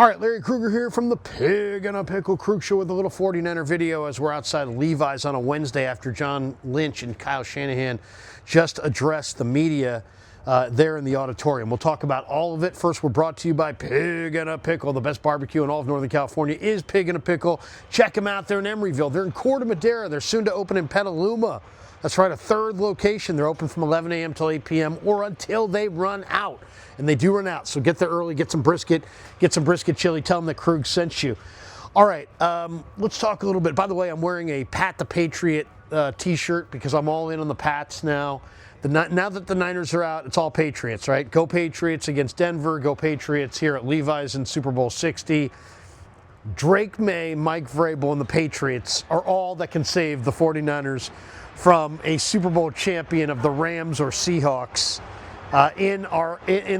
All right, Larry Krueger here from the Pig and a Pickle Krug Show with a little 49er video as we're outside Levi's on a Wednesday after John Lynch and Kyle Shanahan just addressed the media there in the auditorium. We'll talk about all of it. First, we're brought to you by Pig and a Pickle. The best barbecue in all of Northern California is Pig and a Pickle. Check them out. They're in Emeryville. They're in Corte Madera. They're soon to open in Petaluma. That's right, a third location. They're open from 11 a.m. till 8 p.m. or until they run out. And they do run out, so get there early, get some brisket chili. Tell them that Krug sent you. All right, let's talk a little bit. By the way, I'm wearing a Pat the Patriot t-shirt because I'm all in on the Pats now. Now that the Niners are out, it's all Patriots, right? Go Patriots against Denver. Go Patriots here at Levi's in Super Bowl 60. Drake May, Mike Vrabel, and the Patriots are all that can save the 49ers from a Super Bowl champion of the Rams or Seahawks in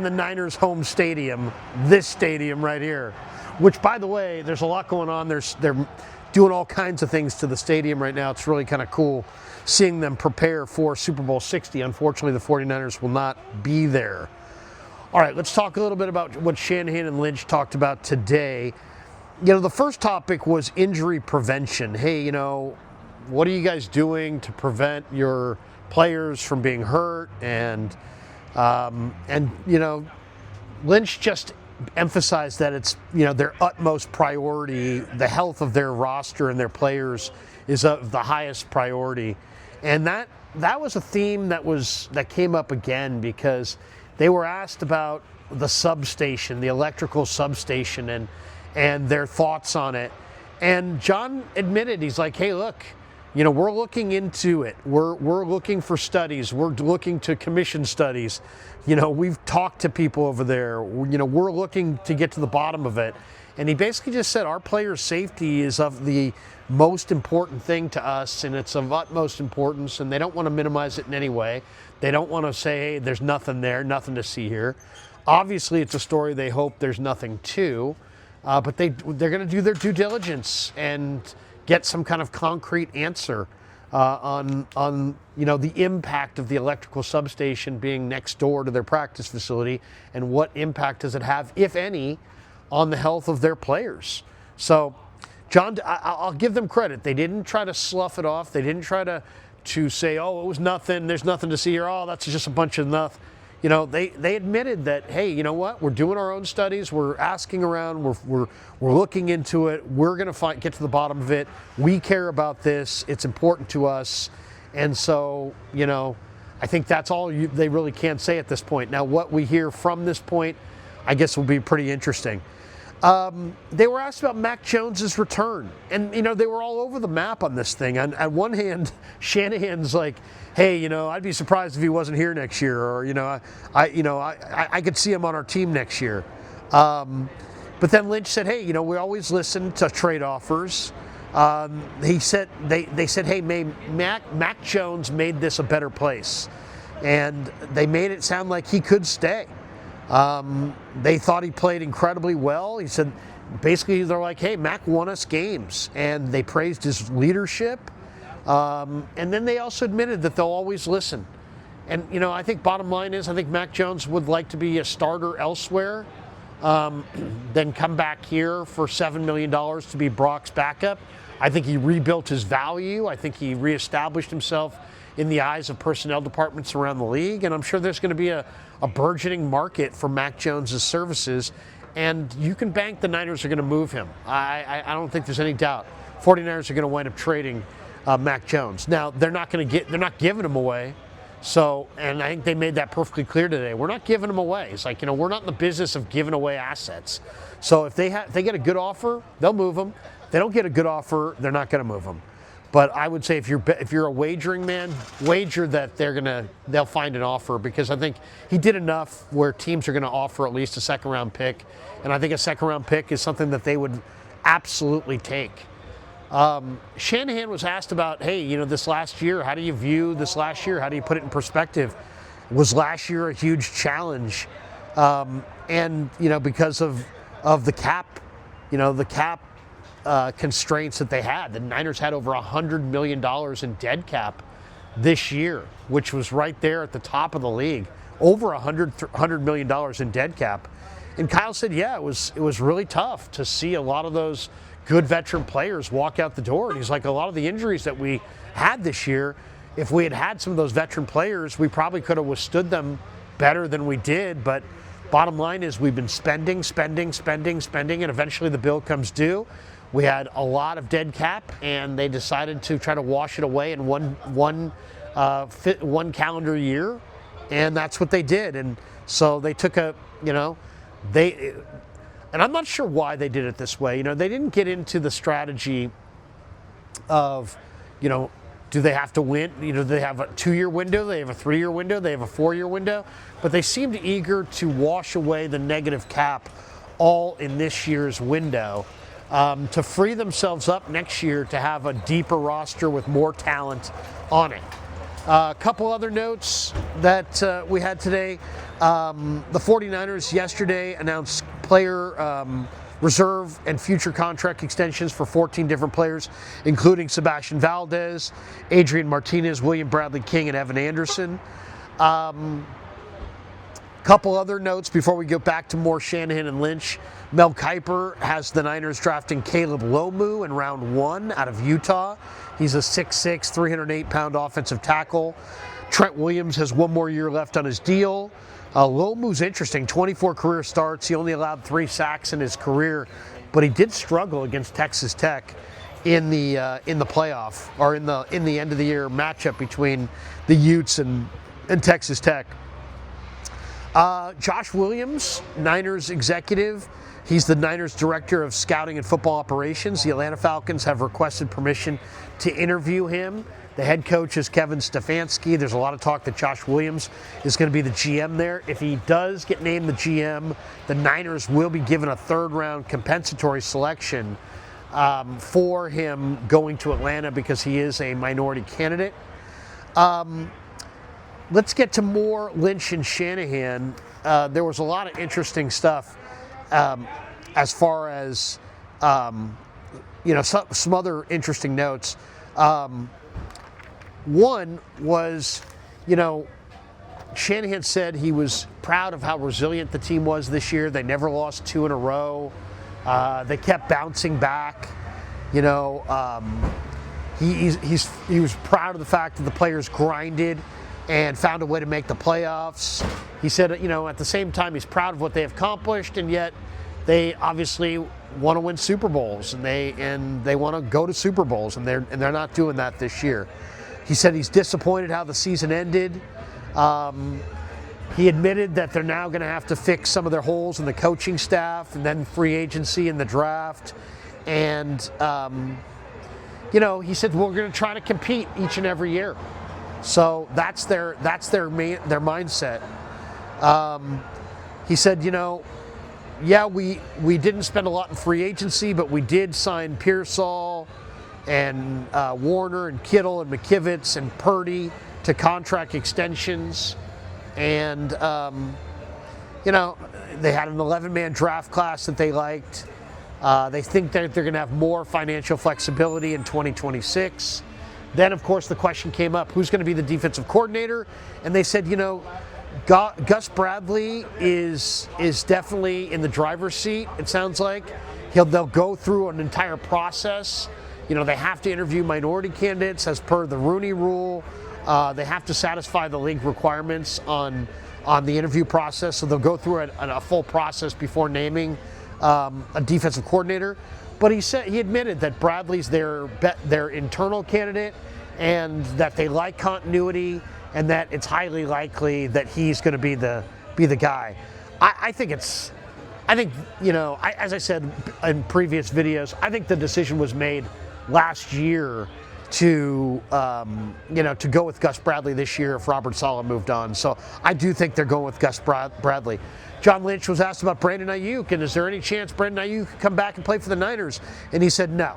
the Niners home stadium, this stadium right here. Which, by the way, there's a lot going on. They're doing all kinds of things to the stadium right now. It's really kind of cool seeing them prepare for Super Bowl 60. Unfortunately, the 49ers will not be there. All right, let's talk a little bit about what Shanahan and Lynch talked about today. You know, the first topic was injury prevention. Hey, you know, what are you guys doing to prevent your players from being hurt? And you know, Lynch just emphasized that it's, you know, their utmost priority. The health of their roster and their players is of the highest priority. And that was a theme that came up again because they were asked about the substation, the electrical substation, and their thoughts on it. And John admitted, he's like, hey, look, you know, we're looking into it. We're looking for studies. We're looking to commission studies. You know, we've talked to people over there. You know, we're looking to get to the bottom of it. And he basically just said our players' safety is of the most important thing to us, and it's of utmost importance, and they don't want to minimize it in any way. They don't want to say, hey, there's nothing there, nothing to see here. Obviously, it's a story they hope there's nothing to, but they're going to do their due diligence and get some kind of concrete answer on you know, the impact of the electrical substation being next door to their practice facility, and what impact does it have, if any, on the health of their players. So, John, I'll give them credit. They didn't try to slough it off. They didn't try to say, oh, it was nothing. There's nothing to see here. Oh, that's just a bunch of nothing. You know, they admitted that, hey, you know what? We're doing our own studies. We're asking around. We're looking into it. We're going to get to the bottom of it. We care about this. It's important to us. And so, you know, I think that's all they really can say at this point. Now, what we hear from this point, I guess, will be pretty interesting. They were asked about Mac Jones's return, and you know, they were all over the map on this thing. On one hand, Shanahan's like, "Hey, you know, I'd be surprised if he wasn't here next year," or you know, I could see him on our team next year. But then Lynch said, "Hey, you know, we always listen to trade offers." He said they said, "Hey, Mac Jones made this a better place," and they made it sound like he could stay. They thought he played incredibly well. He said, basically, they're like, hey, Mac won us games, and they praised his leadership. And then they also admitted that they'll always listen. And, you know, I think bottom line is, I think Mac Jones would like to be a starter elsewhere, then come back here for $7 million to be Brock's backup. I think he rebuilt his value. I think he reestablished himself in the eyes of personnel departments around the league, and I'm sure there's going to be a burgeoning market for Mac Jones's services, and you can bank the Niners are going to move him. I don't think there's any doubt. 49ers are going to wind up trading Mac Jones. Now, they're not giving him away. So, and I think they made that perfectly clear today. We're not giving him away. It's like, you know, we're not in the business of giving away assets. So if they get a good offer, they'll move him. If they don't get a good offer, they're not going to move him. But I would say if you're a wagering man, wager that they'll find an offer, because I think he did enough where teams are going to offer at least a second round pick, and I think a second round pick is something that they would absolutely take. Shanahan was asked about, hey, you know, this last year, how do you view this last year? How do you put it in perspective? Was last year a huge challenge? And you know, because of the cap, you know, the cap constraints that they had. The Niners had over $100 million in dead cap this year, which was right there at the top of the league. Over $100 million in dead cap. And Kyle said, yeah, it was really tough to see a lot of those good veteran players walk out the door. And he's like, a lot of the injuries that we had this year, if we had had some of those veteran players, we probably could have withstood them better than we did. But bottom line is we've been spending, and eventually the bill comes due. We had a lot of dead cap, and they decided to try to wash it away in one calendar year, and that's what they did. And so they took and I'm not sure why they did it this way. They didn't get into the strategy of, do they have to win? Do they have a 2-year window? They have a 3-year window? They have a 4-year window? But they seemed eager to wash away the negative cap all in this year's window, to free themselves up next year to have a deeper roster with more talent on it. A couple other notes that we had today. The 49ers yesterday announced player reserve and future contract extensions for 14 different players, including Sebastian Valdez, Adrian Martinez, William Bradley King, and Evan Anderson. Couple other notes before we go back to more Shanahan and Lynch. Mel Kiper has the Niners drafting Caleb Lomu in round 1 out of Utah. He's a 6'6", 308-pound offensive tackle. Trent Williams has 1 more year left on his deal. Lomu's interesting, 24 career starts. He only allowed 3 sacks in his career, but he did struggle against Texas Tech in the playoff, or in the end of the year matchup between the Utes and Texas Tech. Josh Williams, Niners executive. He's the Niners director of scouting and football operations. The Atlanta Falcons have requested permission to interview him. The head coach is Kevin Stefanski. There's a lot of talk that Josh Williams is going to be the GM there. If he does get named the GM, the Niners will be given a 3rd-round compensatory selection for him going to Atlanta because he is a minority candidate. Let's get to more Lynch and Shanahan. There was a lot of interesting stuff as far as, some other interesting notes. One was, Shanahan said he was proud of how resilient the team was this year. They never lost 2 in a row. They kept bouncing back. He was proud of the fact that the players grinded and found a way to make the playoffs. He said, at the same time, he's proud of what they have accomplished, and yet they obviously want to win Super Bowls, and they want to go to Super Bowls, and they're not doing that this year. He said he's disappointed how the season ended. He admitted that they're now going to have to fix some of their holes in the coaching staff, and then free agency and the draft. And he said we're going to try to compete each and every year. So that's their mindset. He said, we didn't spend a lot in free agency, but we did sign Pearsall and Warner and Kittle and McKivitz and Purdy to contract extensions. And, they had an 11-man draft class that they liked. They think that they're going to have more financial flexibility in 2026. Then, of course, the question came up, who's going to be the defensive coordinator? And they said, Gus Bradley is definitely in the driver's seat, it sounds like. They'll go through an entire process. They have to interview minority candidates as per the Rooney Rule. They have to satisfy the league requirements on the interview process, so they'll go through a full process before naming a defensive coordinator. But he admitted that Bradley's their internal candidate, and that they like continuity, and that it's highly likely that he's going to be the guy. As I said in previous videos, I think the decision was made last year to go with Gus Bradley this year if Robert Saleh moved on. So I do think they're going with Gus Bradley. John Lynch was asked about Brandon Aiyuk, and is there any chance Brandon Aiyuk could come back and play for the Niners? And he said no.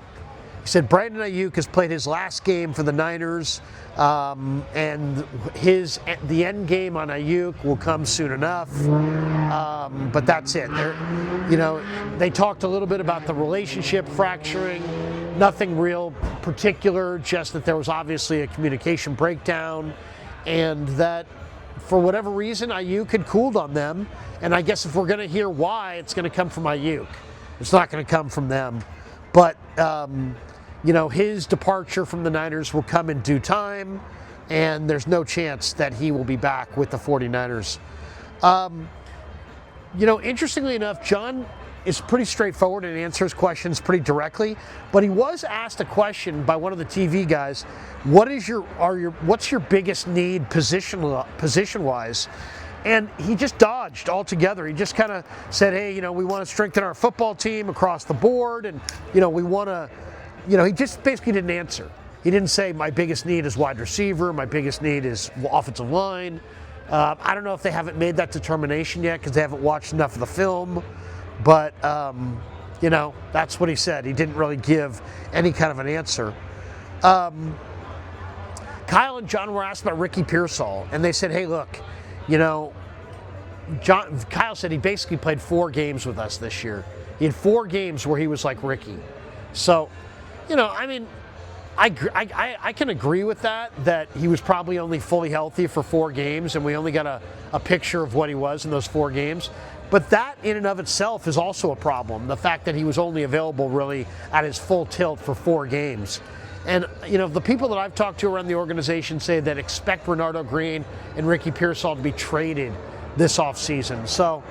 He said Brandon Aiyuk has played his last game for the Niners, and the end game on Aiyuk will come soon enough. But that's it. They talked a little bit about the relationship fracturing. Nothing real particular, just that there was obviously a communication breakdown, and that for whatever reason, Aiyuk had cooled on them. And I guess if we're going to hear why, it's going to come from Aiyuk. It's not going to come from them. But, his departure from the Niners will come in due time, and there's no chance that he will be back with the 49ers. Interestingly enough, John is pretty straightforward and answers questions pretty directly, but he was asked a question by one of the TV guys, what's your biggest need position-wise? And he just dodged altogether. He just kind of said, hey, we want to strengthen our football team across the board, and we want to, he just basically didn't answer. He didn't say my biggest need is wide receiver, my biggest need is offensive line. I don't know if they haven't made that determination yet because they haven't watched enough of the film, but that's what he said. He didn't really give any kind of an answer. Kyle and John were asked about Ricky Pearsall, and they said, hey, look, Kyle said he basically played 4 games with us this year. He had 4 games where he was like Ricky. So, I can agree with that he was probably only fully healthy for 4 games, and we only got a picture of what he was in those 4 games. But that in and of itself is also a problem, the fact that he was only available really at his full tilt for 4 games. And, the people that I've talked to around the organization say that expect Renardo Green and Ricky Pearsall to be traded this offseason. So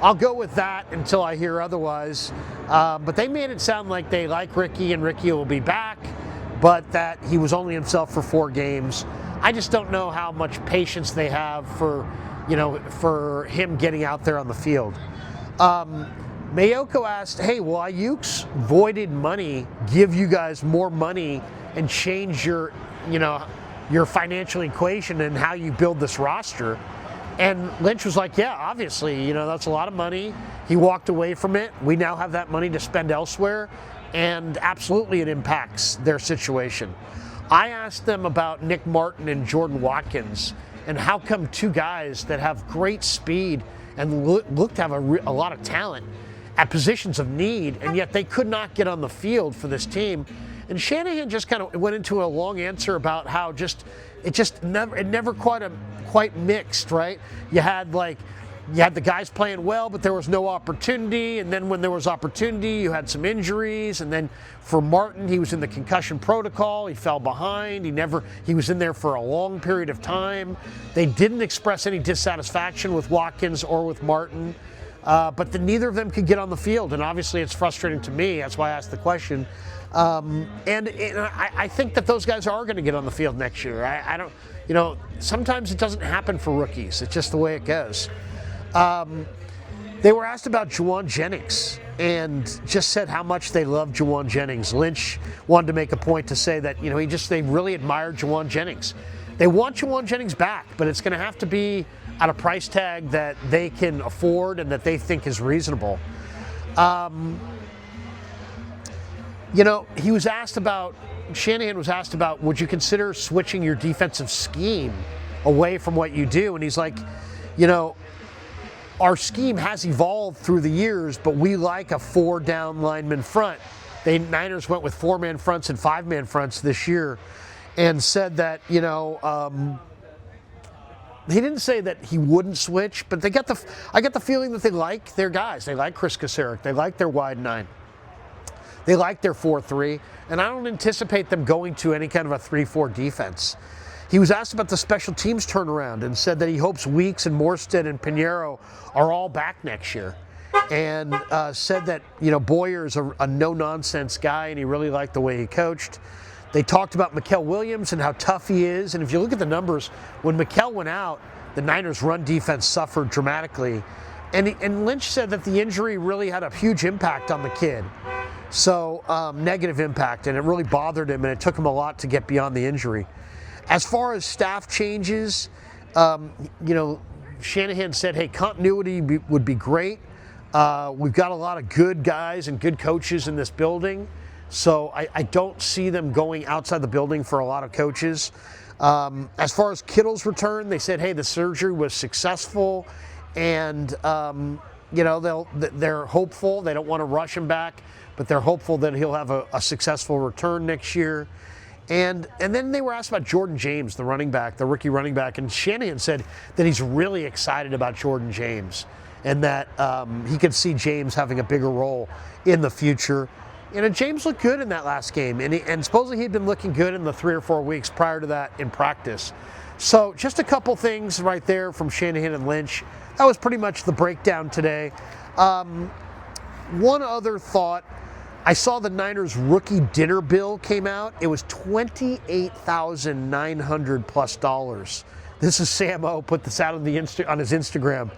I'll go with that until I hear otherwise. But they made it sound like they like Ricky and Ricky will be back, but that he was only himself for 4 games. I just don't know how much patience they have for him getting out there on the field. Mayoko asked, hey, will Aiyuk's voided money give you guys more money and change your financial equation and how you build this roster? And Lynch was like, yeah, obviously, that's a lot of money. He walked away from it. We now have that money to spend elsewhere, and absolutely it impacts their situation. I asked them about Nick Martin and Jordan Watkins, and how come 2 guys that have great speed and look to have a lot of talent at positions of need, and yet they could not get on the field for this team. And Shanahan just kind of went into a long answer about how it never quite mixed, right? You had the guys playing well, but there was no opportunity, and then when there was opportunity, you had some injuries, and then for Martin, he was in the concussion protocol, he fell behind, he was in there for a long period of time. They didn't express any dissatisfaction with Watkins or with Martin. But neither of them could get on the field, and obviously it's frustrating to me. That's why I asked the question. And I think that those guys are going to get on the field next year. I don't, sometimes it doesn't happen for rookies. It's just the way it goes. They were asked about Juwan Jennings and just said how much they love Juwan Jennings. Lynch wanted to make a point to say that, they really admire Juwan Jennings. They want Juwan Jennings back, but it's going to have to be at a price tag that they can afford and that they think is reasonable. Shanahan was asked about, would you consider switching your defensive scheme away from what you do? And he's like, our scheme has evolved through the years, but we like a 4-down lineman front. The Niners went with 4-man fronts and 5-man fronts this year, and said that, he didn't say that he wouldn't switch, but I got the feeling that they like their guys. They like Chris Kasarik. They like their wide 9. They like their 4-3, and I don't anticipate them going to any kind of a 3-4 defense. He was asked about the special teams turnaround and said that he hopes Weeks and Morstead and Pinheiro are all back next year, and said that Boyer is a no-nonsense guy, and he really liked the way he coached. They talked about Mikael Williams and how tough he is, and if you look at the numbers, when Mikael went out, the Niners' run defense suffered dramatically, and Lynch said that the injury really had a huge impact on the kid. So negative impact, and it really bothered him, and it took him a lot to get beyond the injury. As far as staff changes, Shanahan said, hey, continuity would be great. We've got a lot of good guys and good coaches in this building, so I don't see them going outside the building for a lot of coaches. As far as Kittle's return, they said, hey, the surgery was successful, and they're hopeful. They don't want to rush him back, but they're hopeful that he'll have a successful return next year. And then they were asked about Jordan James, the running back, the rookie running back, and Shanahan said that he's really excited about Jordan James and that he could see James having a bigger role in the future. And James looked good in that last game, and supposedly he'd been looking good in the 3 or 4 weeks prior to that in practice. So just a couple things right there from Shanahan and Lynch. That was pretty much the breakdown today. One other thought. I saw the Niners rookie dinner bill came out. It was $28,900 plus. This is Sam O put this out on his Instagram.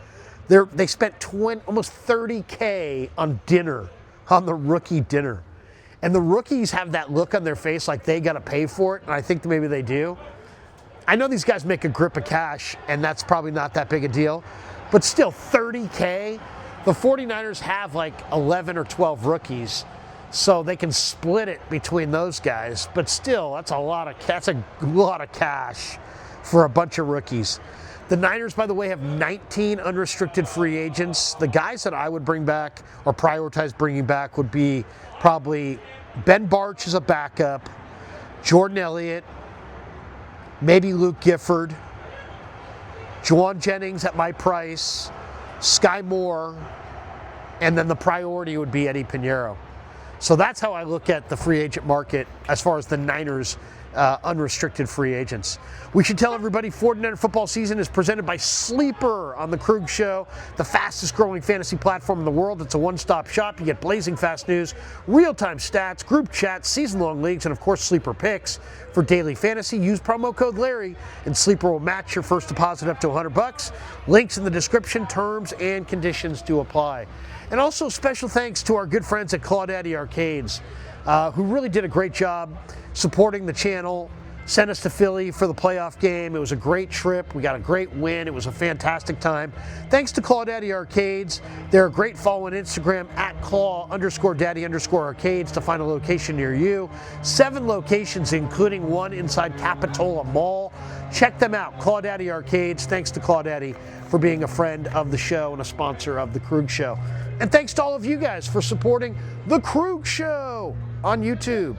They spent almost $30K on dinner, on the rookie dinner. And the rookies have that look on their face like they got to pay for it, and I think maybe they do. I know these guys make a grip of cash, and that's probably not that big a deal, but still $30K. The 49ers have like 11 or 12 rookies, so they can split it between those guys, but still, that's a lot of cash for a bunch of rookies. The Niners, by the way, have 19 unrestricted free agents. The guys that I would bring back or prioritize bringing back would be probably Ben Barch as a backup, Jordan Elliott, maybe Luke Gifford, Juwan Jennings at my price, Sky Moore, and then the priority would be Eddie Pinheiro. So that's how I look at the free agent market as far as the Niners unrestricted free agents. We should tell everybody 49er football season is presented by Sleeper on the Krug Show, the fastest growing fantasy platform in the world. It's a one-stop shop. You get blazing fast news, real-time stats, group chats, season-long leagues, and of course Sleeper picks. For daily fantasy, use promo code Larry and Sleeper will match your first deposit up to $100. Links in the description, terms and conditions do apply. And also special thanks to our good friends at Claudaddy Arcades, who really did a great job supporting the channel, sent us to Philly for the playoff game. It was a great trip. We got a great win. It was a fantastic time. Thanks to Claudaddy Arcades. They're a great follow on Instagram at Claw_Daddy_Arcades to find a location near you. 7 locations, including one inside Capitola Mall. Check them out, Claudaddy Arcades. Thanks to Claudaddy for being a friend of the show and a sponsor of the Krug Show. And thanks to all of you guys for supporting the Krug Show on YouTube.